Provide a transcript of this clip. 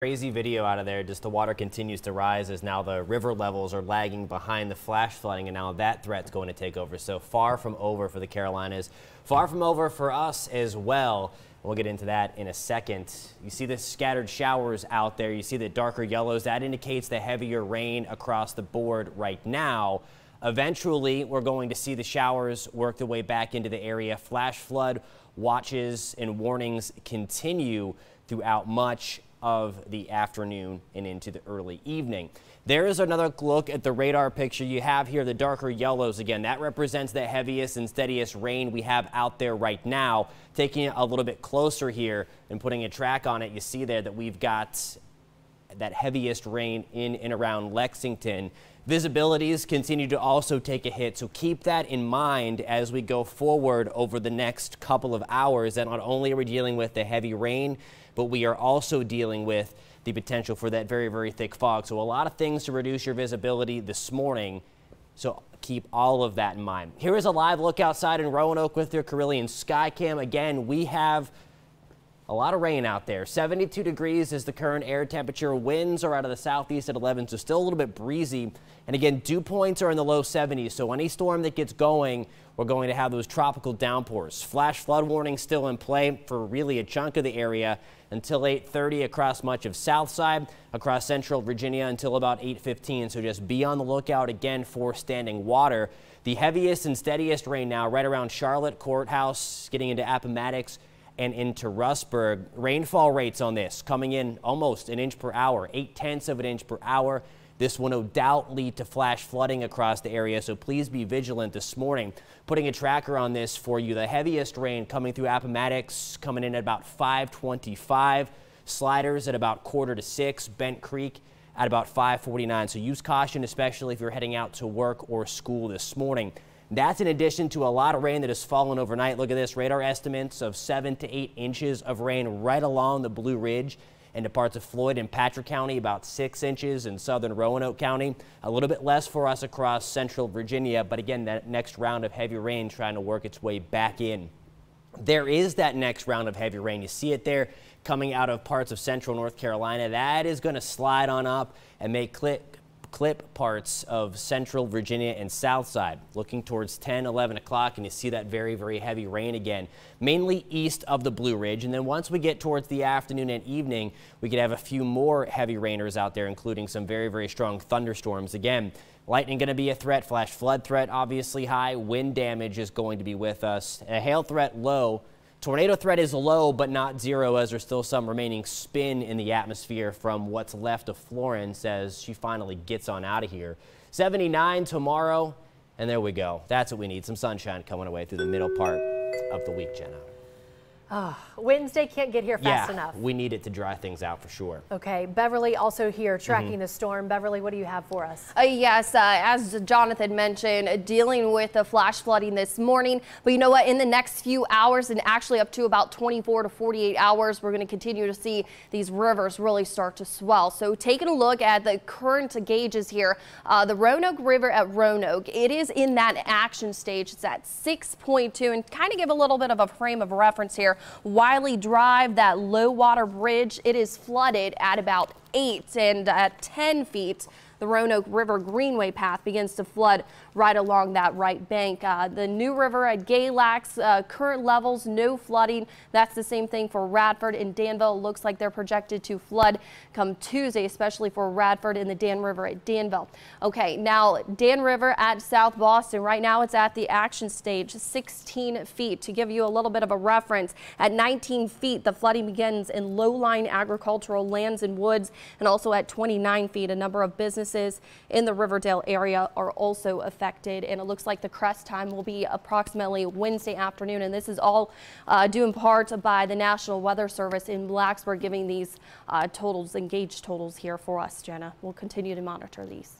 Crazy video out of there. Just the water continues to rise as now the river levels are lagging behind the flash flooding, and now that threat's going to take over. So far from over for the Carolinas, far from over for us as well. We'll get into that in a second. You see the scattered showers out there. You see the darker yellows. That indicates the heavier rain across the board right now. Eventually, we're going to see the showers work their way back into the area. Flash flood watches and warnings continue throughout much of the afternoon and into the early evening. There is another look at the radar picture. You have here the darker yellows again. That represents the heaviest and steadiest rain we have out there right now. Taking it a little bit closer here and putting a track on it, you see there that we've got that heaviest rain in and around Lexington. Visibilities continue to also take a hit, so keep that in mind as we go forward over the next couple of hours. That not only are we dealing with the heavy rain, but we are also dealing with the potential for that very, very thick fog. So a lot of things to reduce your visibility this morning. So keep all of that in mind. Here is a live look outside in Roanoke with your Carillion Skycam. Again, we have a lot of rain out there. 72 degrees is the current air temperature. Winds are out of the southeast at 11, so still a little bit breezy. And again, dew points are in the low 70s, so any storm that gets going, we're going to have those tropical downpours. Flash flood warning still in play for really a chunk of the area until 8:30 across much of Southside, across central Virginia until about 8:15. So just be on the lookout again for standing water. The heaviest and steadiest rain now right around Charlotte Courthouse, getting into Appomattox and into Rustburg. Rainfall rates on this coming in almost an inch per hour, 0.8 of an inch per hour. This will no doubt lead to flash flooding across the area, so please be vigilant this morning. Putting a tracker on this for you. The heaviest rain coming through Appomattox, coming in at about 5:25. Sliders at about 5:45. Bent Creek at about 5:49. So use caution, especially if you're heading out to work or school this morning. That's in addition to a lot of rain that has fallen overnight. Look at this, radar estimates of 7 to 8 inches of rain right along the Blue Ridge into parts of Floyd and Patrick County, about 6 inches in southern Roanoke County. A little bit less for us across central Virginia, but again, that next round of heavy rain trying to work its way back in. There is that next round of heavy rain. You see it there coming out of parts of central North Carolina. That is going to slide on up and make clip parts of central Virginia and Southside. Looking towards 10, 11 o'clock, and you see that very, very heavy rain again, mainly east of the Blue Ridge. And then once we get towards the afternoon and evening, we could have a few more heavy rainers out there, including some very, very strong thunderstorms. Again, lightning going to be a threat, flash flood threat obviously high, wind damage is going to be with us, a hail threat low. Tornado threat is low, but not zero, as there's still some remaining spin in the atmosphere from what's left of Florence as she finally gets on out of here. 79 tomorrow, and there we go. That's what we need, some sunshine coming away through the middle part of the week, Jenna. Oh, Wednesday can't get here fast enough. We need it to dry things out for sure. Okay, Beverly also here tracking the storm. Beverly, what do you have for us? Yes, as Jonathan mentioned, dealing with the flash flooding this morning. But you know what? In the next few hours and actually up to about 24 to 48 hours, we're going to continue to see these rivers really start to swell. So taking a look at the current gauges here, the Roanoke River at Roanoke, it is in that action stage. It's at 6.2, and kind of give a little bit of a frame of reference here. Wiley Drive, that low water bridge, it is flooded at about 8, and at 10 feet. The Roanoke River Greenway path begins to flood right along that right bank. The New River at Galax, current levels, no flooding. That's the same thing for Radford and Danville. Looks like they're projected to flood come Tuesday, especially for Radford and the Dan River at Danville. Okay, now Dan River at South Boston. Right now it's at the action stage, 16 feet. To give you a little bit of a reference, at 19 feet, the flooding begins in low-lying agricultural lands and woods, and also at 29 feet, a number of businesses in the Riverdale area are also affected, and it looks like the crest time will be approximately Wednesday afternoon, and this is all due in part by the National Weather Service in Blacksburg giving these totals, engaged totals here for us, Jenna. We'll continue to monitor these.